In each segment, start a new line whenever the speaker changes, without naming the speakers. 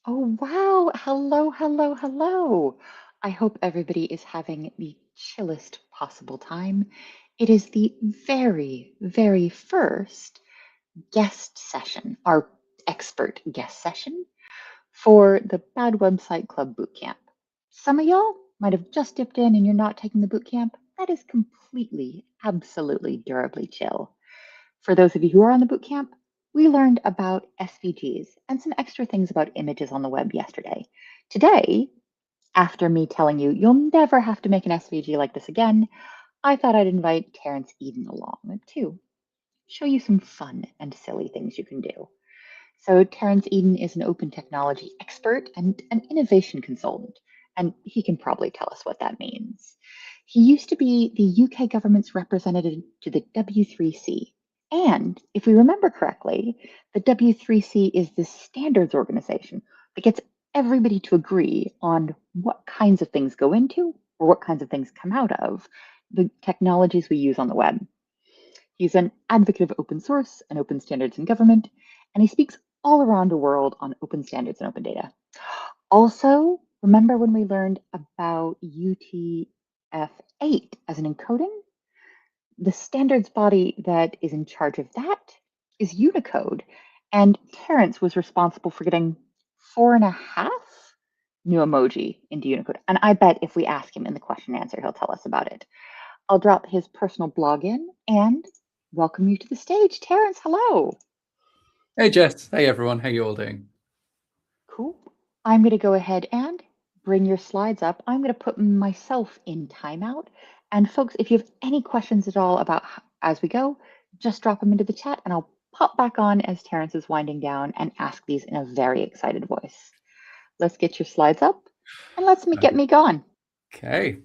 Oh, wow. Hello, hello, hello. I hope everybody is having the chillest possible time. It is the very, very first guest session, our expert guest session for the Bad Website Club Bootcamp. Some of y'all might have just dipped in and you're not taking the bootcamp. That is completely, absolutely, durably chill. For those of you who are on the bootcamp, we learned about SVGs and some extra things about images on the web yesterday. Today, after me telling you you'll never have to make an SVG like this again, I thought I'd invite Terence Eden along too. Show you some fun and silly things you can do. So Terence Eden is an open technology expert and an innovation consultant, and he can probably tell us what that means. He used to be the UK government's representative to the W3C. And if we remember correctly, the W3C is the standards organization that gets everybody to agree on what kinds of things go into or what kinds of things come out of the technologies we use on the web. He's an advocate of open source and open standards in government, and he speaks all around the world on open standards and open data. Also, remember when we learned about UTF-8 as an encoding? The standards body that is in charge of that is Unicode, and Terence was responsible for getting 4.5 new emoji into Unicode. And I bet if we ask him in the question and answer, he'll tell us about it. I'll drop his personal blog in and welcome you to the stage. Terence, hello.
Hey, Jess. Hey, everyone. How you all doing?
Cool. I'm going to go ahead and bring your slides up. I'm going to put myself in timeout. And folks, if you have any questions at all about as we go, just drop them into the chat and I'll pop back on as Terence is winding down and ask these in a very excited voice. Let's get your slides up and let's get me going.
Okay.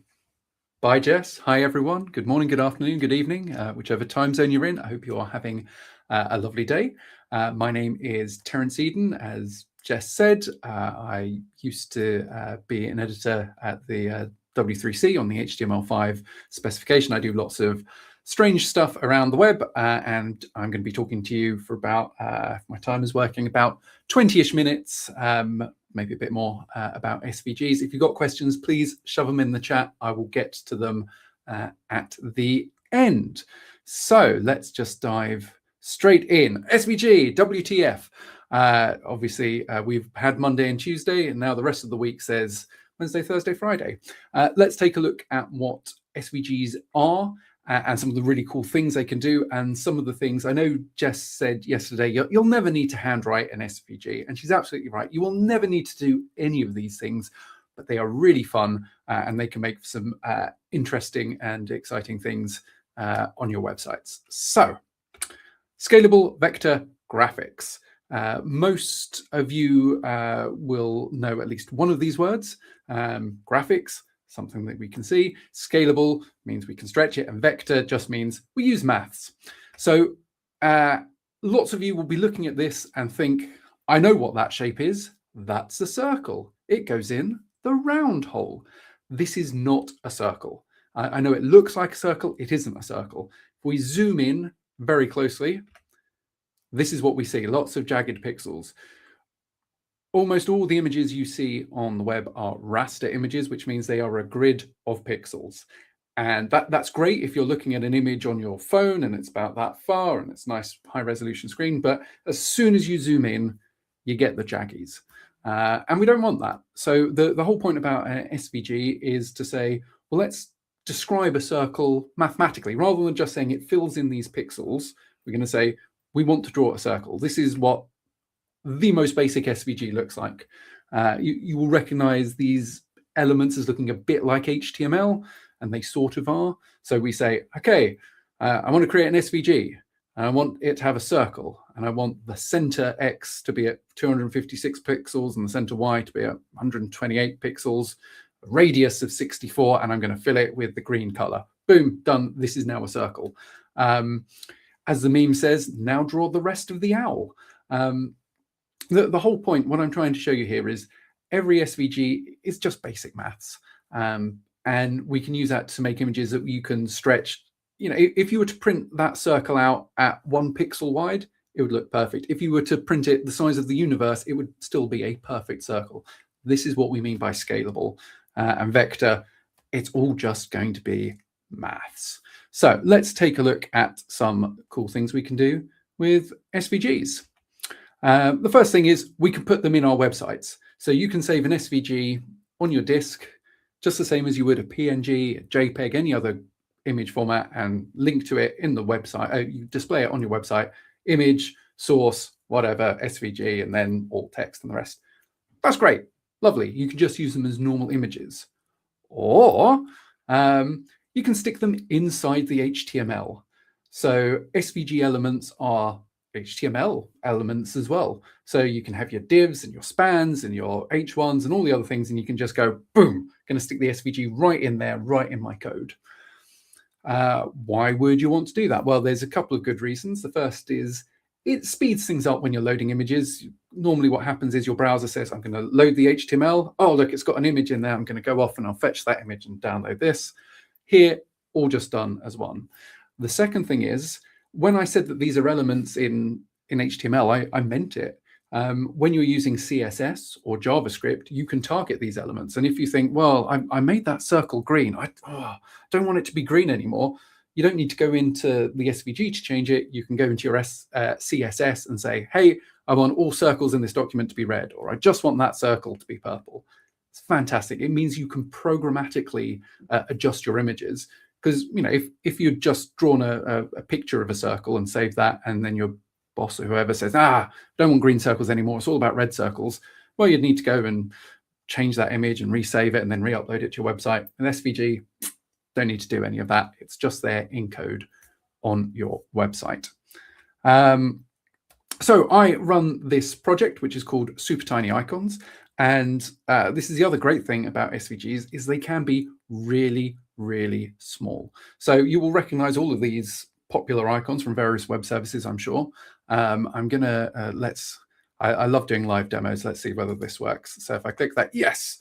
Bye, Jess. Hi, everyone. Good morning, good afternoon, good evening, whichever time zone you're in. I hope you are having a lovely day. My name is Terence Eden. As Jess said, I used to be an editor at the W3C on the HTML5 specification. I do lots of strange stuff around the web, and I'm going to be talking to you for about, my time is working about 20-ish minutes, maybe a bit more about SVGs. If you've got questions, please shove them in the chat. I will get to them at the end. So let's just dive straight in. SVG, WTF. Obviously, we've had Monday and Tuesday, and now the rest of the week says Wednesday, Thursday, Friday. Let's take a look at what SVGs are and some of the really cool things they can do. And some of the things I know Jess said yesterday, you'll never need to handwrite an SVG. And she's absolutely right. You will never need to do any of these things, but they are really fun and they can make some interesting and exciting things on your websites. So, scalable vector graphics. Most of you will know at least one of these words, graphics, something that we can see. Scalable means we can stretch it, and vector just means we use maths. So lots of you will be looking at this and think, I know what that shape is. That's a circle. It goes in the round hole. This is not a circle. I know it looks like a circle. It isn't a circle. If we zoom in very closely, this is what we see, lots of jagged pixels. Almost all the images you see on the web are raster images, which means they are a grid of pixels. And that's great if you're looking at an image on your phone and it's about that far and it's a nice high resolution screen. But as soon as you zoom in, you get the jaggies. And we don't want that. So the whole point about SVG is to say, well, let's describe a circle mathematically. Rather than just saying it fills in these pixels, we're going to say, we want to draw a circle. This is what the most basic SVG looks like. You will recognize these elements as looking a bit like HTML, and they sort of are. So we say, okay, I want to create an SVG, and I want it to have a circle, and I want the center X to be at 256 pixels, and the center Y to be at 128 pixels, a radius of 64, and I'm going to fill it with the green color. Boom, done. This is now a circle. As the meme says, now draw the rest of the owl. The whole point, what I'm trying to show you here is every SVG is just basic maths. And we can use that to make images that you can stretch. You know, if you were to print that circle out at 1 pixel wide, it would look perfect. If you were to print it the size of the universe, it would still be a perfect circle. This is what we mean by scalable. And vector, it's all just going to be maths. So let's take a look at some cool things we can do with SVGs. The first thing is we can put them in our websites. So you can save an SVG on your disk, just the same as you would a PNG, a JPEG, any other image format, and link to it in the website. You display it on your website, image, source, whatever, SVG, and then alt text and the rest. That's great. Lovely. You can just use them as normal images. Or you can stick them inside the HTML. So SVG elements are HTML elements as well. So you can have your divs and your spans and your H1s and all the other things, and you can just go, boom, going to stick the SVG right in there, right in my code. Why would you want to do that? Well, there's a couple of good reasons. The first is it speeds things up when you're loading images. Normally what happens is your browser says, I'm going to load the HTML. Oh, look, it's got an image in there. I'm going to go off and I'll fetch that image and download this. Here, all just done as one. The second thing is, when I said that these are elements in HTML, I meant it. When you're using CSS or JavaScript, you can target these elements. And if you think, well, I made that circle green, I don't want it to be green anymore, you don't need to go into the SVG to change it. You can go into your CSS and say, hey, I want all circles in this document to be red, or I just want that circle to be purple. It's fantastic. It means you can programmatically adjust your images. Because if you'd just drawn a picture of a circle and saved that, and then your boss or whoever says, don't want green circles anymore, it's all about red circles, well, you'd need to go and change that image and resave it and then re-upload it to your website. And SVG, don't need to do any of that. It's just there in code on your website. So I run this project, which is called Super Tiny Icons. And this is the other great thing about SVGs, is they can be really, really small. So you will recognize all of these popular icons from various web services, I'm sure. I'm going to, I love doing live demos. Let's see whether this works. So if I click that, yes.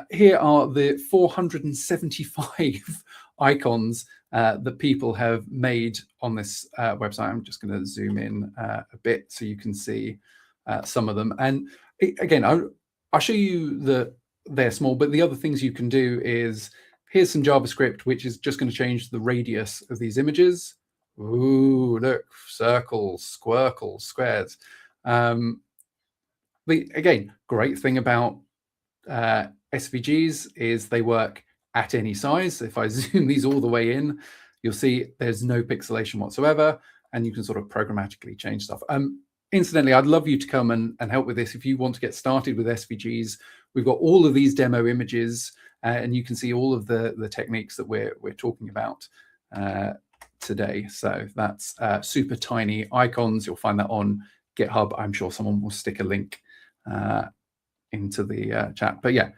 Here are the 475 icons that people have made on this website. I'm just going to zoom in a bit so you can see some of them. And again, I'll show you that they're small, but the other things you can do is, here's some JavaScript, which is just going to change the radius of these images. Ooh, look, circles, squircles, squares. Again, great thing about SVGs is they work at any size. If I zoom these all the way in, you'll see there's no pixelation whatsoever, and you can sort of programmatically change stuff. Incidentally, I'd love you to come and help with this if you want to get started with SVGs. We've got all of these demo images, and you can see all of the techniques that we're talking about today. So that's Super Tiny Icons. You'll find that on GitHub. I'm sure someone will stick a link into the chat. But yeah,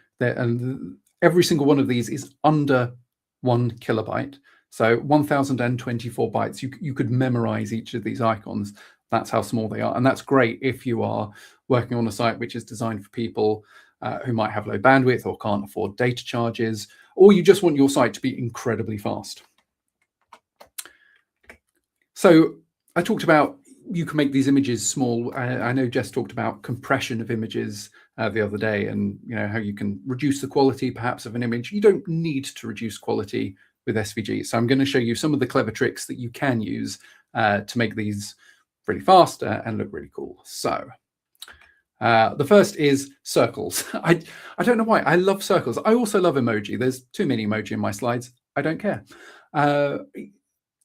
every single one of these is under 1 kilobyte. So 1024 bytes. You could memorize each of these icons. That's how small they are. And that's great if you are working on a site which is designed for people who might have low bandwidth or can't afford data charges, or you just want your site to be incredibly fast. So I talked about you can make these images small. I know Jess talked about compression of images the other day, and how you can reduce the quality perhaps of an image. You don't need to reduce quality with SVG. So I'm going to show you some of the clever tricks that you can use to make these really fast and look really cool. So the first is circles. I don't know why. I love circles. I also love emoji. There's too many emoji in my slides. I don't care.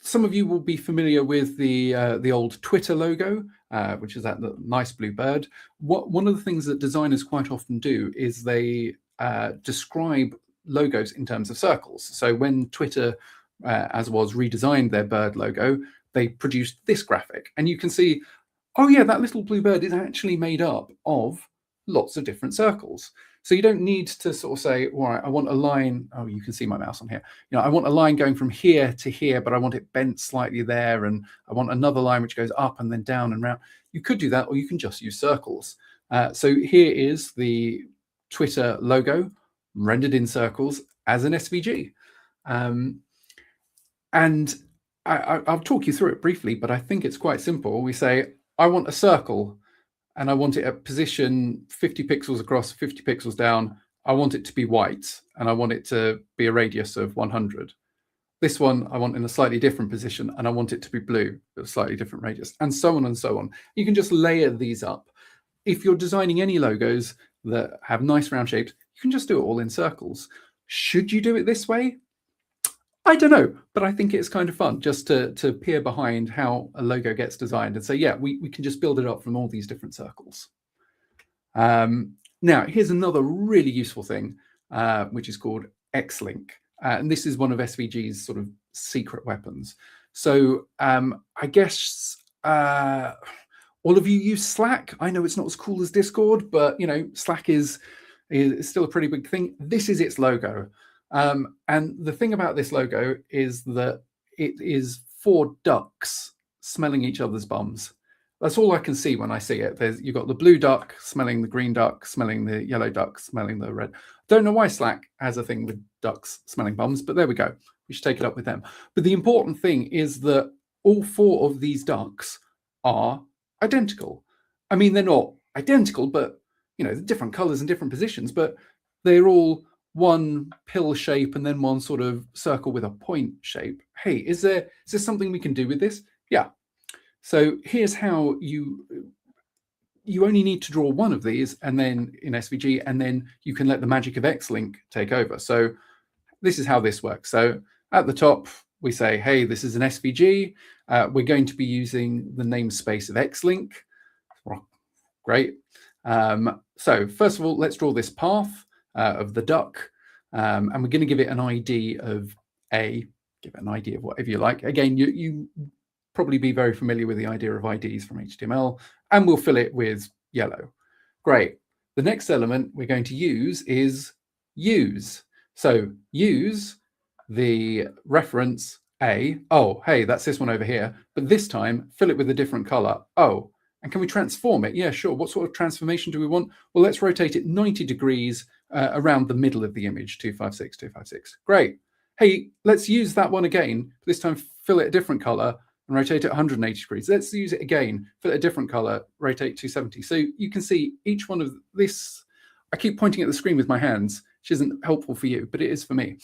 Some of you will be familiar with the old Twitter logo, which is that nice blue bird. One of the things that designers quite often do is they describe logos in terms of circles. So when Twitter, as was, redesigned their bird logo, they produced this graphic. And you can see, oh yeah, that little blue bird is actually made up of lots of different circles. So you don't need to sort of say, all right, I want a line. Oh, you can see my mouse on here. I want a line going from here to here, but I want it bent slightly there. And I want another line which goes up and then down and round. You could do that, or you can just use circles. So here is the Twitter logo rendered in circles as an SVG. And I'll talk you through it briefly, but I think it's quite simple. We say, I want a circle and I want it at position 50 pixels across, 50 pixels down. I want it to be white and I want it to be a radius of 100. This one I want in a slightly different position and I want it to be blue with a slightly different radius, and so on and so on. You can just layer these up. If you're designing any logos that have nice round shapes, you can just do it all in circles. Should you do it this way? I don't know, but I think it's kind of fun just to peer behind how a logo gets designed and say, yeah, we can just build it up from all these different circles. Now, here's another really useful thing, which is called Xlink. And this is one of SVG's sort of secret weapons. So I guess all of you use Slack. I know it's not as cool as Discord, but Slack is still a pretty big thing. This is its logo. And the thing about this logo is that it is 4 ducks smelling each other's bums. That's all I can see when I see it. You've got the blue duck smelling the green duck, smelling the yellow duck, smelling the red. Don't know why Slack has a thing with ducks smelling bums, but there we go. We should take it up with them. But the important thing is that all 4 of these ducks are identical. I mean, they're not identical, but they're different colors and different positions, but they're all one pill shape and then one sort of circle with a point shape. Hey, is there something we can do with this? Yeah. So here's how you only need to draw one of these, and then in SVG, and then you can let the magic of Xlink take over. So this is how this works. So at the top, we say, hey, this is an SVG. We're going to be using the namespace of Xlink. Great. So first of all, let's draw this path of the duck, and we're going to give it an ID of A. Give it an ID of whatever you like. Again, you probably be very familiar with the idea of IDs from HTML, and we'll fill it with yellow. Great. The next element we're going to use is use. So use the reference A. Oh, hey, that's this one over here. But this time, fill it with a different color. Oh, and can we transform it? Yeah, sure. What sort of transformation do we want? Well, let's rotate it 90 degrees around the middle of the image, 256, 256. Great. Hey, let's use that one again. This time, fill it a different color and rotate it 180 degrees. Let's use it again, fill it a different color, rotate 270. So you can see each one of this. I keep pointing at the screen with my hands, which isn't helpful for you, but it is for me.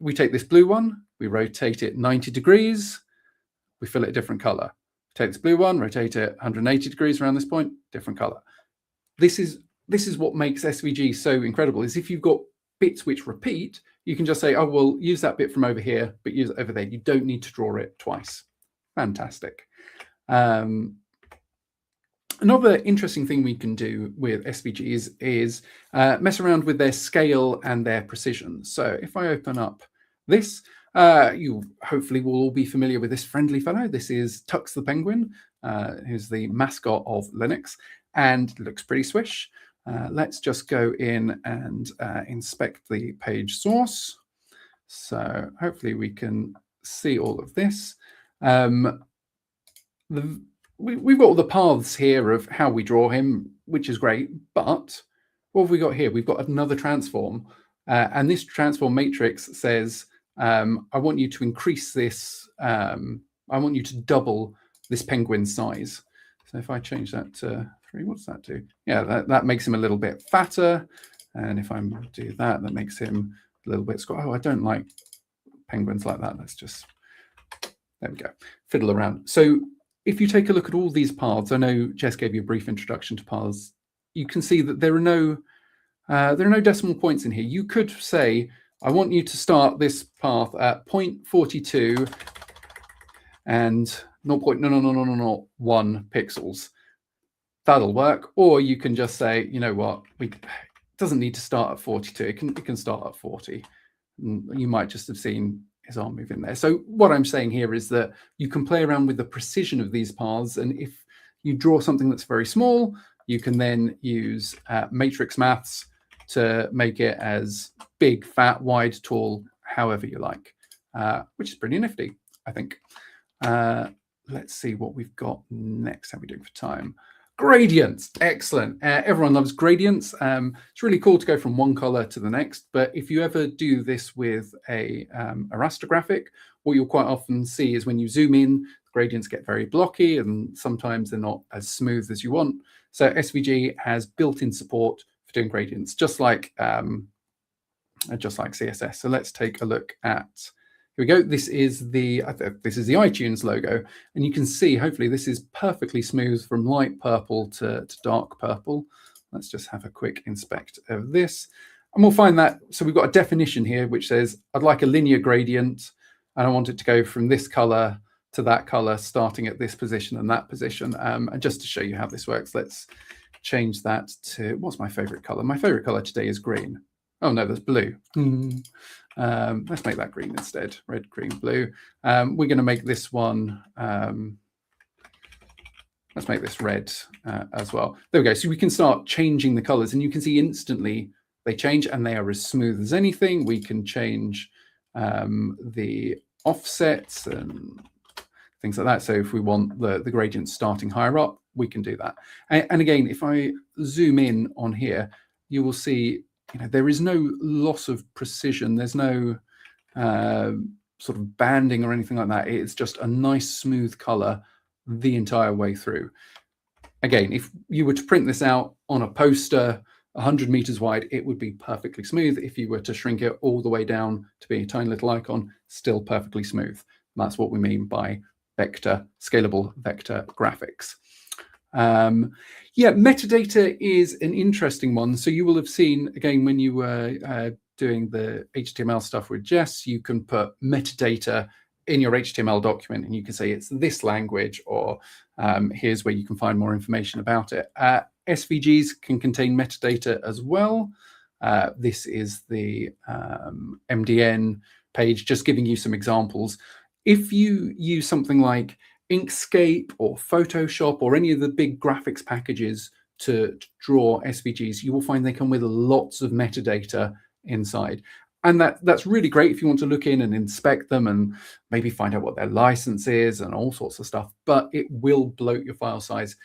We take this blue one, we rotate it 90 degrees, we fill it a different color. Take this blue one, rotate it 180 degrees around this point, different color. This is what makes SVG so incredible, is if you've got bits which repeat, you can just say, oh, well, use that bit from over here, but use it over there. You don't need to draw it twice. Fantastic. Another interesting thing we can do with SVGs is mess around with their scale and their precision. So if I open up this, you hopefully will all be familiar with this friendly fellow. This is Tux the Penguin, who's the mascot of Linux, and looks pretty swish. Let's just go in and inspect the page source. So hopefully we can see all of this. We've got all the paths here of how we draw him, which is great. But what have we got here? We've got another transform. And this transform matrix says, I want you to increase this. I want you to double this penguin's size. So if I change that to 3, what does that do? Yeah, that makes him a little bit fatter. And if I do that, that makes him a little bit squat. Oh, I don't like penguins like that. Let's just, there we go, fiddle around. So if you take a look at all these paths, I know Jess gave you a brief introduction to paths. You can see that there are no decimal points in here. You could say, I want you to start this path at 0.42 and 0.1 pixels. That'll work. Or you can just say, you know what, it doesn't need to start at 42. It can start at 40. You might just have seen his arm move in there. So what I'm saying here is that you can play around with the precision of these paths. And if you draw something that's very small, you can then use matrix maths to make it as big, fat, wide, tall, however you like, which is pretty nifty, I think. Let's see what we've got next. How are we doing for time? Gradients, excellent. Everyone loves gradients. It's really cool to go from one color to the next, but if you ever do this with a raster graphic, what you'll quite often see is when you zoom in, the gradients get very blocky and sometimes they're not as smooth as you want. So SVG has built-in support for doing gradients, just like CSS. So let's take a look at, here we go. This is the iTunes logo, and you can see, hopefully this is perfectly smooth from light purple to dark purple. Let's just have a quick inspect of this. And we'll find that, so we've got a definition here which says, I'd like a linear gradient, and I want it to go from this color to that color, starting at this position and that position. And just to show you how this works, let's change that to, what's my favorite color? My favorite color today is green. Oh no, there's blue. Let's make that green instead. Red, green, blue. We're going to make this one, let's make this red as well. There we go. So we can start changing the colors, and you can see instantly they change, and they are as smooth as anything. We can change the offsets and things like that. So if we want the gradient starting higher up, we can do that. And again, if I zoom in on here, you will see, there is no loss of precision. There's no sort of banding or anything like that. It's just a nice smooth color the entire way through. Again, if you were to print this out on a poster 100 meters wide, it would be perfectly smooth. If you were to shrink it all the way down to be a tiny little icon, still perfectly smooth. That's what we mean by scalable vector graphics. Yeah, metadata is an interesting one. So you will have seen, again, when you were doing the HTML stuff with Jess, you can put metadata in your HTML document, and you can say it's this language, or here's where you can find more information about it. SVGs can contain metadata as well. This is the MDN page, just giving you some examples. If you use something like Inkscape or Photoshop or any of the big graphics packages to draw SVGs, you will find they come with lots of metadata inside. And that's really great if you want to look in and inspect them and maybe find out what their license is and all sorts of stuff, but it will bloat your file size.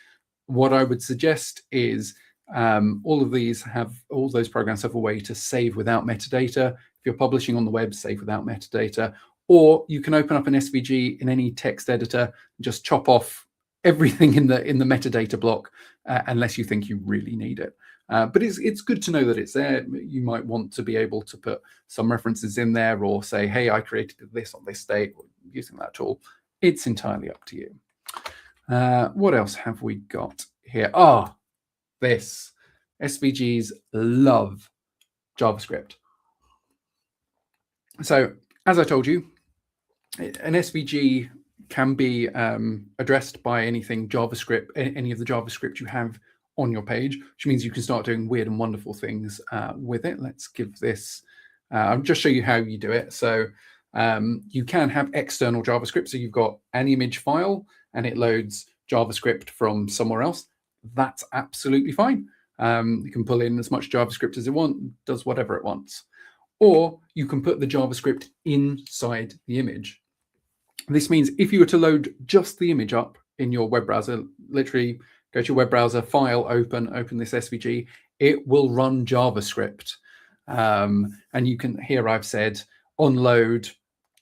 What I would suggest is all those programs have a way to save without metadata. If you're publishing on the web, save without metadata. Or you can open up an SVG in any text editor, just chop off everything in the metadata block, unless you think you really need it. But it's good to know that it's there. You might want to be able to put some references in there, or say, hey, I created this on this date, or using that tool. It's entirely up to you. What else have we got here? This. SVGs love JavaScript. So as I told you, an SVG can be addressed by anything JavaScript, any of the JavaScript you have on your page, which means you can start doing weird and wonderful things with it. Let's give this, I'll just show you how you do it. So you can have external JavaScript. So you've got an image file and it loads JavaScript from somewhere else. That's absolutely fine. You can pull in as much JavaScript as it wants, does whatever it wants. Or you can put the JavaScript inside the image. This means if you were to load just the image up in your web browser, literally go to your web browser, file, open this SVG, it will run JavaScript. And you can, here I've said, onload,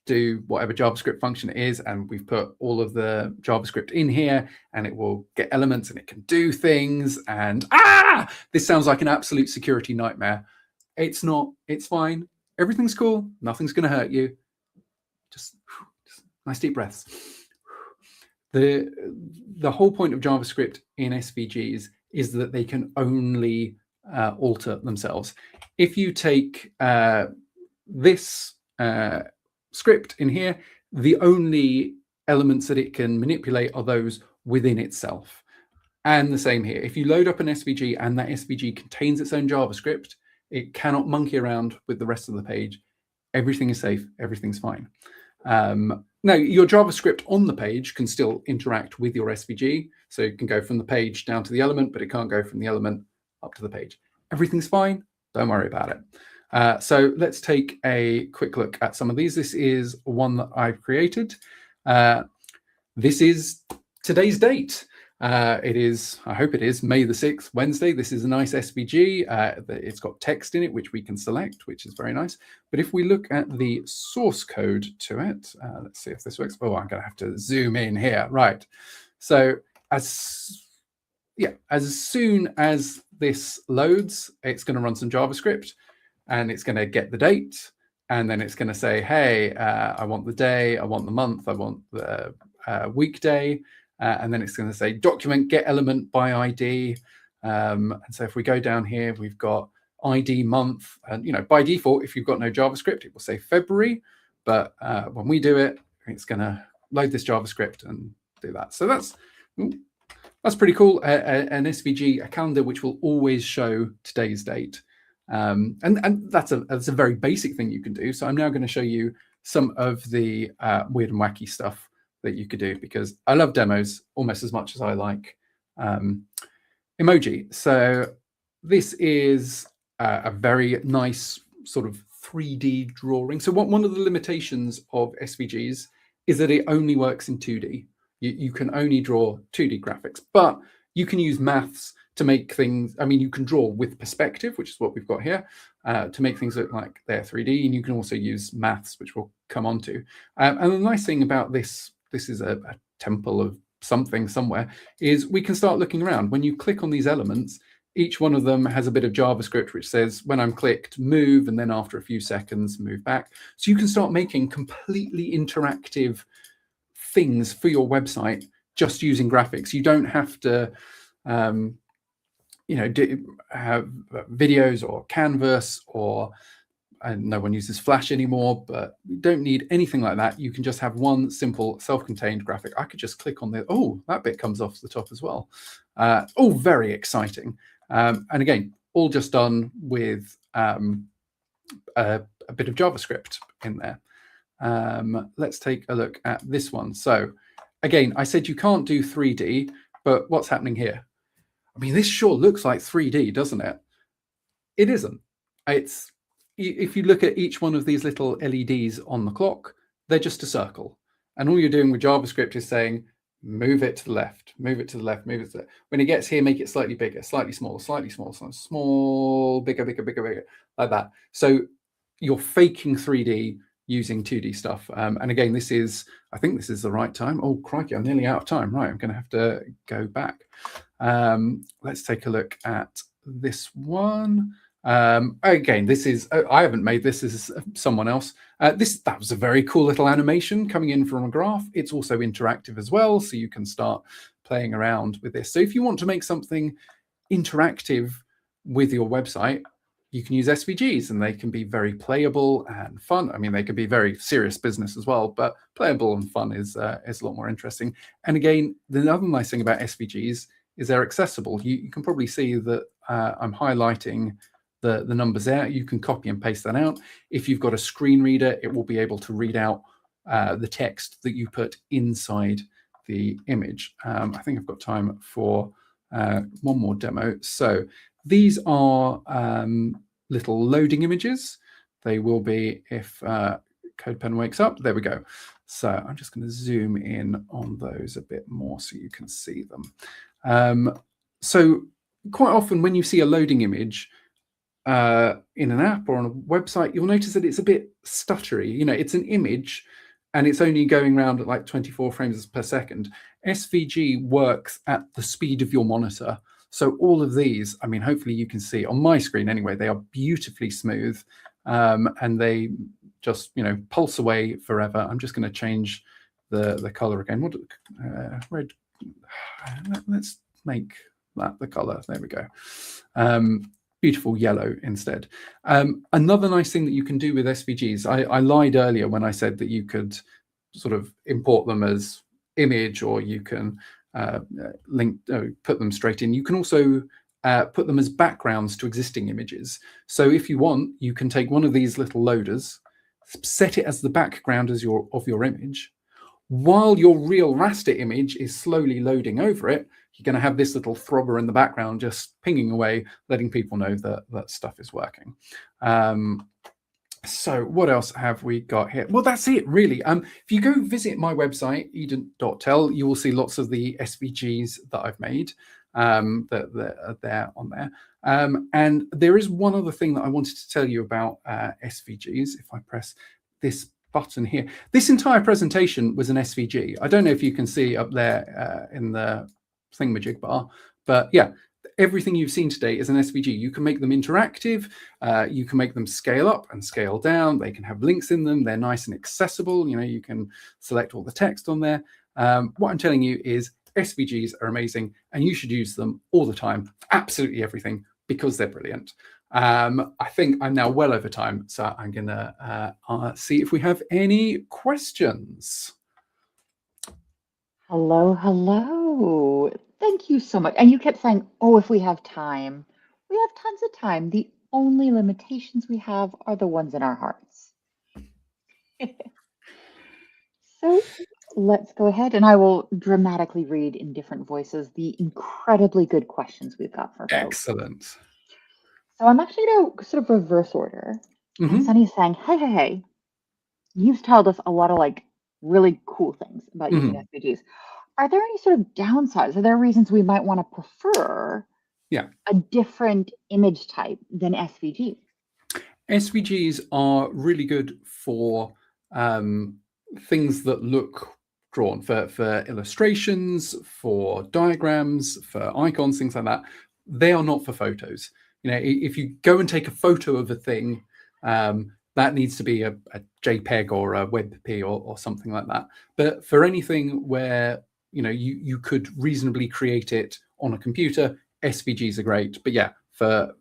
do whatever JavaScript function it is, and we've put all of the JavaScript in here, and it will get elements and it can do things. And this sounds like an absolute security nightmare. It's not, it's fine. Everything's cool. Nothing's going to hurt you. Just nice deep breaths. The whole point of JavaScript in SVGs is that they can only alter themselves. If you take this script in here, the only elements that it can manipulate are those within itself. And the same here. If you load up an SVG and that SVG contains its own JavaScript, it cannot monkey around with the rest of the page. Everything is safe. Everything's fine. Now, your JavaScript on the page can still interact with your SVG. So it can go from the page down to the element, but it can't go from the element up to the page. Everything's fine. Don't worry about it. So let's take a quick look at some of these. This is one that I've created. This is today's date. It is, I hope it is, May the 6th, Wednesday. This is a nice SVG. It's got text in it, which we can select, which is very nice. But if we look at the source code to it, let's see if this works. Oh, I'm going to have to zoom in here. Right. So as soon as this loads, it's going to run some JavaScript, and it's going to get the date, and then it's going to say, hey, I want the day, I want the month, I want the weekday, and then it's going to say document get element by ID. And so if we go down here, we've got ID month, and by default, if you've got no JavaScript, it will say February. But when we do it, it's going to load this JavaScript and do that. So that's pretty cool. An SVG, a calendar which will always show today's date. And that's a very basic thing you can do. So I'm now going to show you some of the weird and wacky stuff that you could do, because I love demos almost as much as I like emoji. So this is a very nice sort of 3D drawing. So one of the limitations of SVGs is that it only works in 2D. You can only draw 2D graphics, but you can use maths to make things. I mean, you can draw with perspective, which is what we've got here, to make things look like they're 3D, and you can also use maths, which we'll come on to. And the nice thing about this is a temple of something somewhere, is we can start looking around. When you click on these elements, each one of them has a bit of JavaScript which says, when I'm clicked, move, and then after a few seconds, move back. So you can start making completely interactive things for your website just using graphics. You don't have to have videos or Canvas, or no one uses Flash anymore, but you don't need anything like that. You can just have one simple self-contained graphic. I could just click on that bit comes off the top as well. Very exciting. And again, all just done with a bit of JavaScript in there. Let's take a look at this one. So again, I said you can't do 3D, but what's happening here? I mean, this sure looks like 3D, doesn't it? It isn't. If you look at each one of these little LEDs on the clock, they're just a circle. And all you're doing with JavaScript is saying, move it to the left, move it to the left, move it to the left. When it gets here, make it slightly bigger, slightly smaller, slightly smaller, small, bigger, bigger, bigger, bigger, like that. So you're faking 3D using 2D stuff. And again, I think this is the right time. Oh, crikey, I'm nearly out of time. Right, I'm going to have to go back. Let's take a look at this one. Again, this is, I haven't made this is someone else. That was a very cool little animation coming in from a graph. It's also interactive as well, so you can start playing around with this. So if you want to make something interactive with your website, you can use SVGs, and they can be very playable and fun. I mean, they can be very serious business as well, but playable and fun is a lot more interesting. And again, the other nice thing about SVGs is they're accessible. You can probably see that I'm highlighting the numbers there. You can copy and paste that out. If you've got a screen reader, it will be able to read out the text that you put inside the image. I think I've got time for one more demo. So these are little loading images. They will be if CodePen wakes up. There we go. So I'm just going to zoom in on those a bit more so you can see them. So quite often when you see a loading image in an app or on a website, you'll notice that it's a bit stuttery. It's an image and it's only going around at like 24 frames per second. SVG works at the speed of your monitor. So all of these, I mean, hopefully you can see on my screen anyway, they are beautifully smooth, and they just, pulse away forever. I'm just going to change the color again. Red. Let's make that the color. There we go. Beautiful yellow instead. Another nice thing that you can do with SVGs, I lied earlier when I said that you could sort of import them as image, or you can put them straight in. You can also put them as backgrounds to existing images. So if you want, you can take one of these little loaders, set it as the background of your image. While your real raster image is slowly loading over it, you're going to have this little throbber in the background just pinging away, letting people know that stuff is working. So what else have we got here? Well, that's it really. If you go visit my website, eden.tel, you will see lots of the SVGs that I've made that are there on there. And there is one other thing that I wanted to tell you about SVGs. If I press this button here, this entire presentation was an SVG. I don't know if you can see up there in the thingamajig bar, but yeah, everything you've seen today is an SVG. You can make them interactive. You can make them scale up and scale down. They can have links in them. They're nice and accessible. You can select all the text on there. What I'm telling you is SVGs are amazing, and you should use them all the time for absolutely everything because they're brilliant. I think I'm now well over time, so I'm going to see if we have any questions.
Hello, hello. Thank you so much. And you kept saying, oh, if we have time. We have tons of time. The only limitations we have are the ones in our hearts. So let's go ahead and I will dramatically read in different voices the incredibly good questions we've got for folks.
Excellent.
So I'm actually going to sort of reverse order. And Sunny's saying, hey, you've told us a lot of like really cool things about using SVGs. Are there any sort of downsides? Are there reasons we might want to prefer a different image type than SVG?
SVGs are really good for things that look drawn, for illustrations, for diagrams, for icons, things like that. They are not for photos. If you go and take a photo of a thing, that needs to be a JPEG or a WebP or something like that. But for anything where you could reasonably create it on a computer, SVGs are great. But yeah, for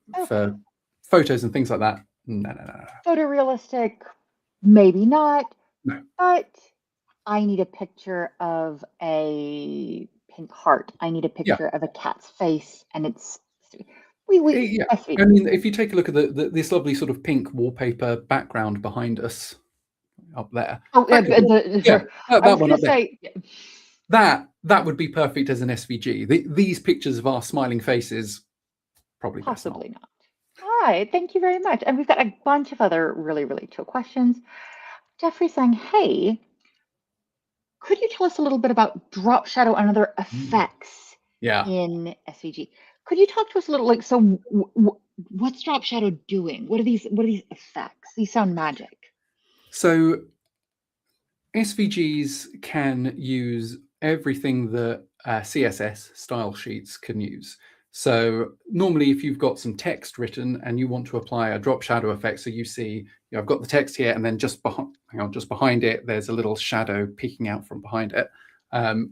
photos and things like that, no.
Photorealistic, maybe not.
No.
But I need a picture of a pink heart. I need a picture of a cat's face, and it's
Yeah. I mean, if you take a look at this lovely sort of pink wallpaper background behind us up there.
Oh,
that one up there. That would be perfect as an SVG. These pictures of our smiling faces, probably
possibly not. All right, thank you very much. And we've got a bunch of other really, really chill questions. Jeffrey's saying, hey, could you tell us a little bit about drop shadow and other effects in SVG? Could you talk to us a little, like, so what's drop shadow doing? What are these effects? These sound magic.
So SVGs can use everything that CSS style sheets can use. So normally if you've got some text written and you want to apply a drop shadow effect, so you see, I've got the text here and then just behind it, there's a little shadow peeking out from behind it.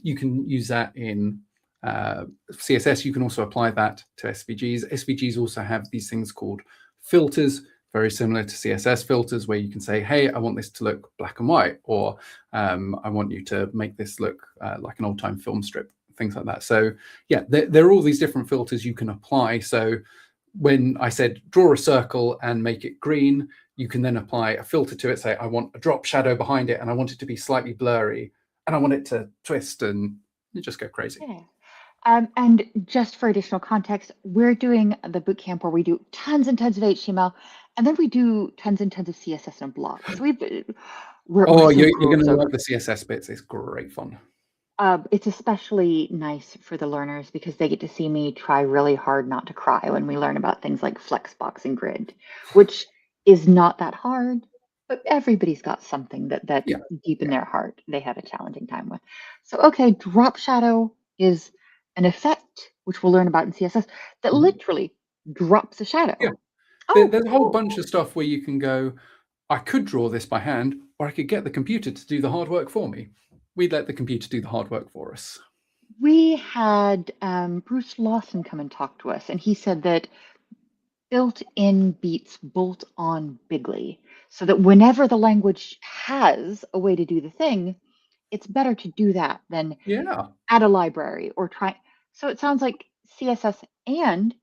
You can use that in CSS. You can also apply that to SVGs. SVGs also have these things called filters, very similar to CSS filters, where you can say, hey, I want this to look black and white, or I want you to make this look like an old-time film strip, things like that. So yeah, there are all these different filters you can apply. So when I said draw a circle and make it green, you can then apply a filter to it, say I want a drop shadow behind it and I want it to be slightly blurry and I want it to twist, and you just go crazy.
Yeah. And just for additional context, we're doing the bootcamp where we do tons and tons of HTML, and then we do tons and tons of CSS and blocks. So you're
going to love the CSS bits. It's great fun.
It's especially nice for the learners because they get to see me try really hard not to cry when we learn about things like Flexbox and Grid, which is not that hard, but everybody's got something that deep in their heart they have a challenging time with. So, okay, drop shadow is an effect, which we'll learn about in CSS, that literally drops a shadow.
Yeah. There's a whole bunch of stuff where you can go, I could draw this by hand, or I could get the computer to do the hard work for me. We'd let the computer do the hard work for us.
We had Bruce Lawson come and talk to us, and he said that built-in beats bolt-on bigly, so that whenever the language has a way to do the thing, it's better to do that than add a library or try. So it sounds like CSS and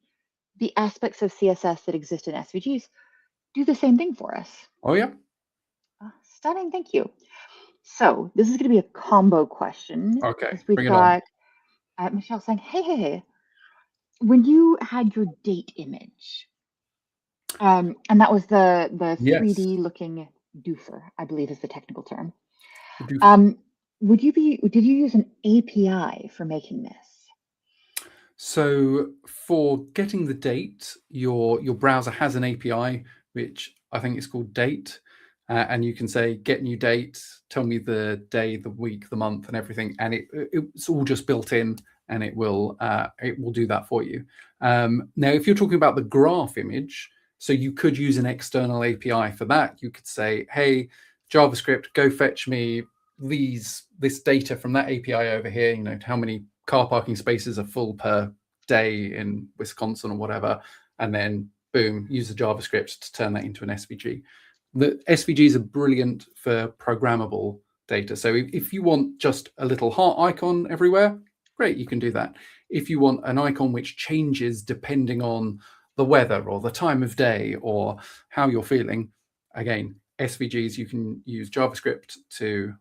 the aspects of CSS that exist in SVGs do the same thing for us.
Oh, yeah.
Stunning. Thank you. So this is going to be a combo question.
Okay.
We've got Michelle saying, hey, when you had your date image, And that was the
Yes.
3D looking doofer, I believe is the technical term.
The doof.
Um, did you use an API for making this?
So for getting the date, your browser has an API, which I think is called date. And you can say, get new date, tell me the day, the week, the month, and everything. And it's all just built in, and it will do that for you. Now, if you're talking about the graph image, so you could use an external API for that. You could say, hey, JavaScript, go fetch me this data from that API over here. You know, how many car parking spaces are full per day in Wisconsin or whatever, and then boom, use the JavaScript to turn that into an SVG. The SVGs are brilliant for programmable data. So if you want just a little heart icon everywhere, great, you can do that. If you want an icon which changes depending on the weather or the time of day or how you're feeling, again, SVGs, you can use JavaScript to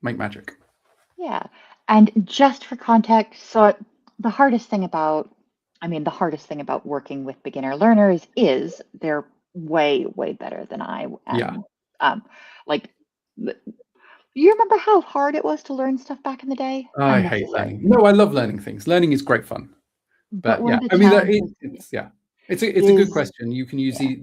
make magic.
Yeah. And just for context, so the hardest thing about, the hardest thing about working with beginner learners is they're way, way better than I
Yeah,
am. Like, you remember how hard it was to learn stuff back in the day?
I hate
Unnecessary.
learning. No, I love learning things. Learning is great fun.
But
But
one
yeah,
of the
I mean,
challenges
it's a good
is,
question. You can use
yeah,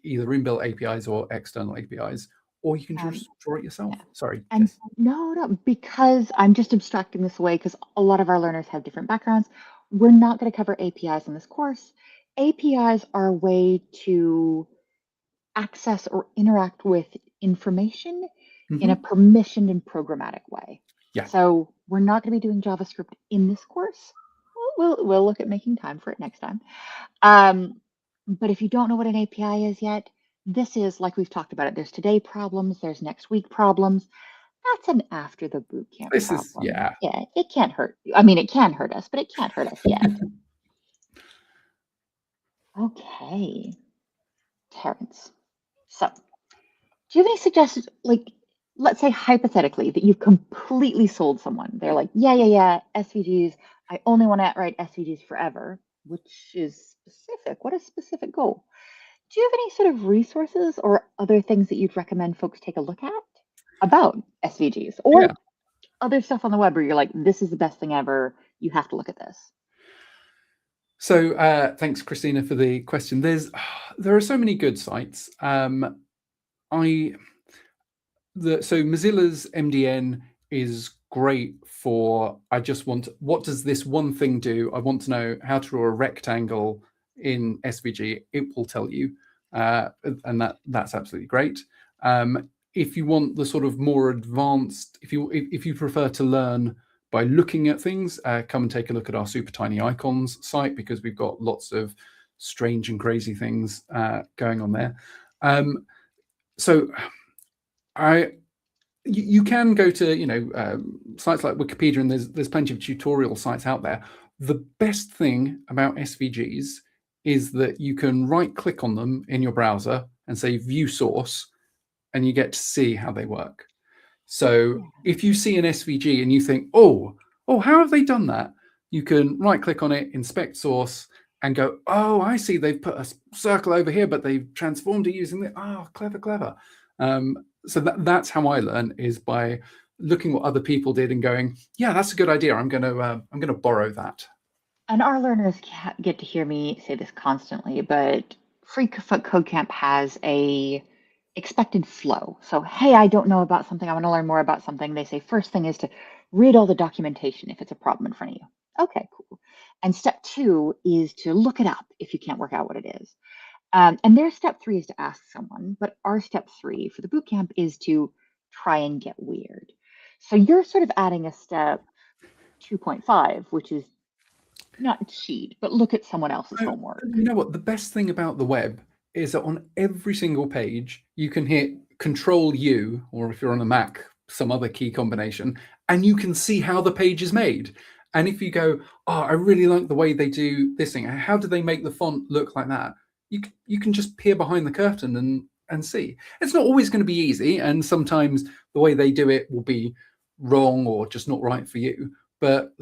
either inbuilt APIs or external APIs, or you can
um,
just draw it yourself.
yeah.
Sorry,
And
Jess.
no, no, because I'm just abstracting this away because a lot of our learners have different backgrounds. We're not going to cover APIs in this course. APIs are a way to access or interact with information in a
Hmm.
permissioned and programmatic way.
Yeah,
So we're not going to be doing JavaScript in this course. We'll look at making time for it next time. But if you don't know what an API is yet, this is like we've talked about it. There's today problems, there's next week problems. That's an after the boot camp
this is
problem. Yeah, it can't hurt. I mean, it can hurt us, but it can't hurt us yet. Okay, Terrence. So, do you have any suggestions? Like, let's say hypothetically that you've completely sold someone. They're like, yeah, SVGs. I only want to write SVGs forever, which is specific. What a specific goal. Do you have any sort of resources or other things that you'd recommend folks take a look at about SVGs
yeah.
or other stuff on the web where you're like, this is the best thing ever. You have to look at this.
So thanks, Christina, for the question. There are so many good sites. I so Mozilla's MDN is great for, I just want, what does this one thing do? I want to know how to draw a rectangle in SVG. It will tell you, and that's absolutely great. If you want the sort of more advanced, if you prefer to learn by looking at things, come and take a look at our Super Tiny Icons site, because we've got lots of strange and crazy things going on there. So I you can go to sites like Wikipedia, and there's plenty of tutorial sites out there. The best thing about SVGs is that you can right click on them in your browser and say view source, and you get to see how they work. So
Yeah.
if you see an SVG and you think, oh, how have they done that? You can right click on it, inspect source, and go, oh, I see, they've put a circle over here, but they've transformed it using the, clever. So that's how I learn, is by looking what other people did and going, yeah, that's a good idea. I'm gonna borrow that.
And our learners get to hear me say this constantly, but Free Code Camp has a expected flow. So, hey, I don't know about something. I want to learn more about something. They say first thing is to read all the documentation if it's a problem in front of you. Okay, cool. And step two is to look it up if you can't work out what it is. And their step three is to ask someone, but our step three for the boot camp is to try and get weird. So you're sort of adding a step 2.5, which is not cheat, but look at someone else's homework.
You know what? The best thing about the web is that on every single page, you can hit Control U, or if you're on a Mac, some other key combination, and you can see how the page is made. And if you go, oh, I really like the way they do this thing, how do they make the font look like that? You can just peer behind the curtain and see. It's not always going to be easy, and sometimes the way they do it will be wrong or just not right for you. But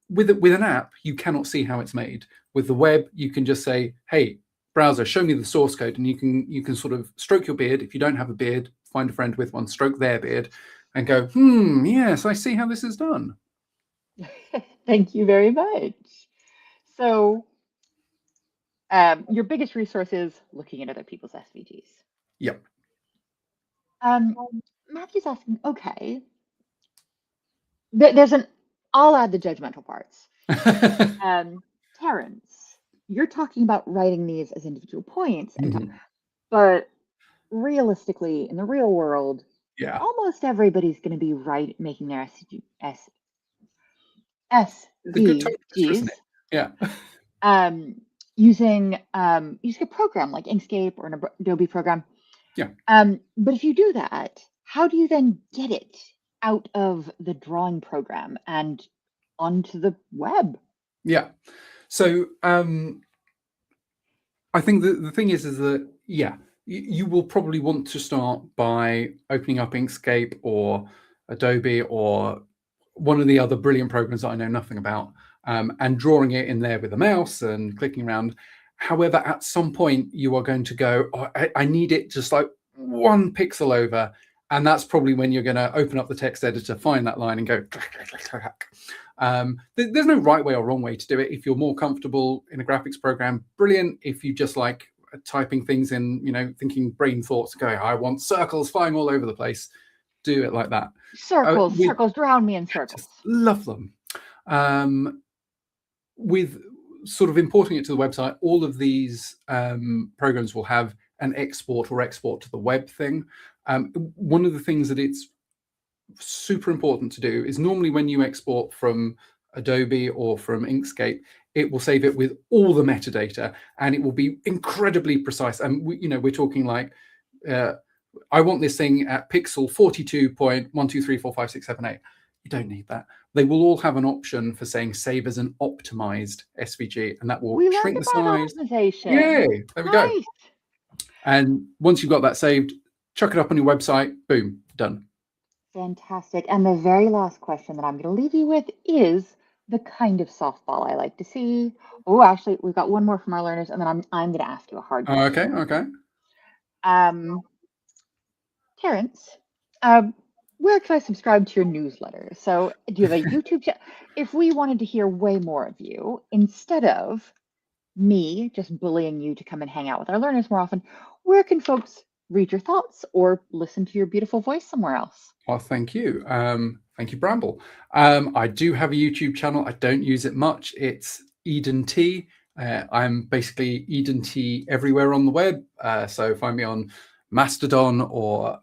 with an app, you cannot see how it's made. With the web, you can just say, hey, browser, show me the source code, and you can sort of stroke your beard. If you don't have a beard, find a friend with one, stroke their beard, and go, yes, I see how this is done.
Thank you very much. So, your biggest resource is looking at other people's SVGs.
Yep.
Matthew's asking, okay, there's an, I'll add the judgmental parts. Terence, you're talking about writing these as individual points, but realistically, in the real world,
Yeah.
almost everybody's going to be making their
It's a good tongue twister, isn't
SVGs
it? Yeah.
using a program like Inkscape or an Adobe program.
Yeah.
But if you do that, how do you then get it out of the drawing program and onto the web?
Yeah. So I think the thing is that, yeah, you will probably want to start by opening up Inkscape or Adobe or one of the other brilliant programs that I know nothing about, and drawing it in there with a mouse and clicking around. However, at some point you are going to go, oh, I need it just like one pixel over. And that's probably when you're going to open up the text editor, find that line and go, there's no right way or wrong way to do it. If you're more comfortable in a graphics program, brilliant. If you just like typing things in, thinking brain thoughts, going, I want circles flying all over the place, do it like that.
Circles, drown me in circles.
Just love them. With sort of importing it to the website, all of these programs will have an export to the web thing. One of the things that it's super important to do is normally when you export from Adobe or from Inkscape, it will save it with all the metadata and it will be incredibly precise. And we're talking like, I want this thing at pixel 42.1234567 You don't need that. They will all have an option for saying save as an optimized SVG, and that will shrink the size.
Optimization.
Yay! There we go. And once you've got that saved, chuck it up on your website. Boom, done.
Fantastic. And the very last question that I'm going to leave you with is the kind of softball I like to see. Oh, actually, we've got one more from our learners, and then I'm going to ask you a hard question.
Okay.
Terence, where can I subscribe to your newsletter? So, do you have a YouTube channel? If we wanted to hear way more of you, instead of me just bullying you to come and hang out with our learners more often, where can folks read your thoughts or listen to your beautiful voice somewhere else?
Well, thank you. Thank you, Bramble. I do have a YouTube channel. I don't use it much. It's Eden T. I'm basically Eden T everywhere on the web. So find me on Mastodon or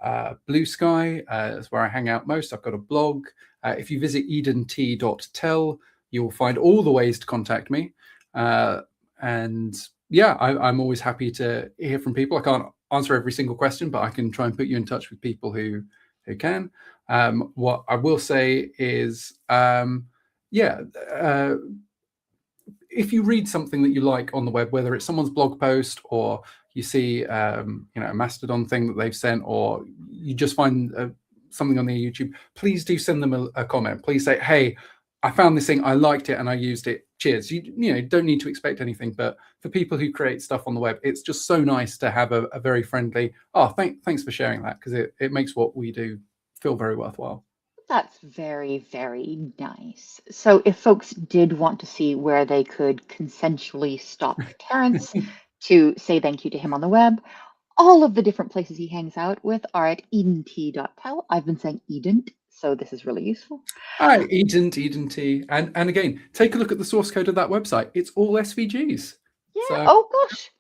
Blue Sky. That's where I hang out most. I've got a blog. If you visit edent.tel, you'll find all the ways to contact me. And yeah, I'm always happy to hear from people. I can't answer every single question, but I can try and put you in touch with people who can. What I will say is, if you read something that you like on the web, whether it's someone's blog post or you see a Mastodon thing that they've sent, or you just find something on their YouTube, please do send them a comment. Please say, hey, I found this thing, I liked it and I used it. Cheers. You don't need to expect anything, but for people who create stuff on the web, it's just so nice to have a very friendly, thanks for sharing that, because it makes what we do feel very worthwhile.
That's very, very nice. So if folks did want to see where they could consensually stop Terence to say thank you to him on the web, all of the different places he hangs out with are at edent.tel. I've been saying Edent, so this is really useful.
Hi, Edent T. And again, take a look at the source code of that website. It's all SVGs.
Yeah. So, oh, gosh.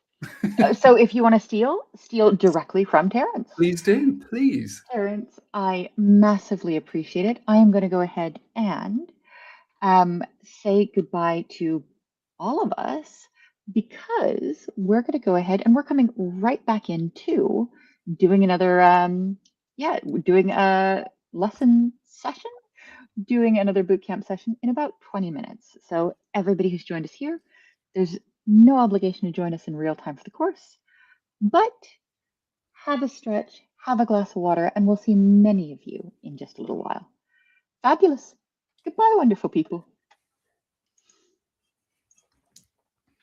So if you want to steal directly from Terence.
Please do, please.
Terence, I massively appreciate it. I am going to go ahead and say goodbye to all of us, because we're going to go ahead and we're coming right back into doing another, doing a lesson session, doing another bootcamp session in about 20 minutes. So everybody who's joined us here, there's no obligation to join us in real time for the course, but have a stretch, have a glass of water, and we'll see many of you in just a little while. Fabulous. Goodbye, wonderful people.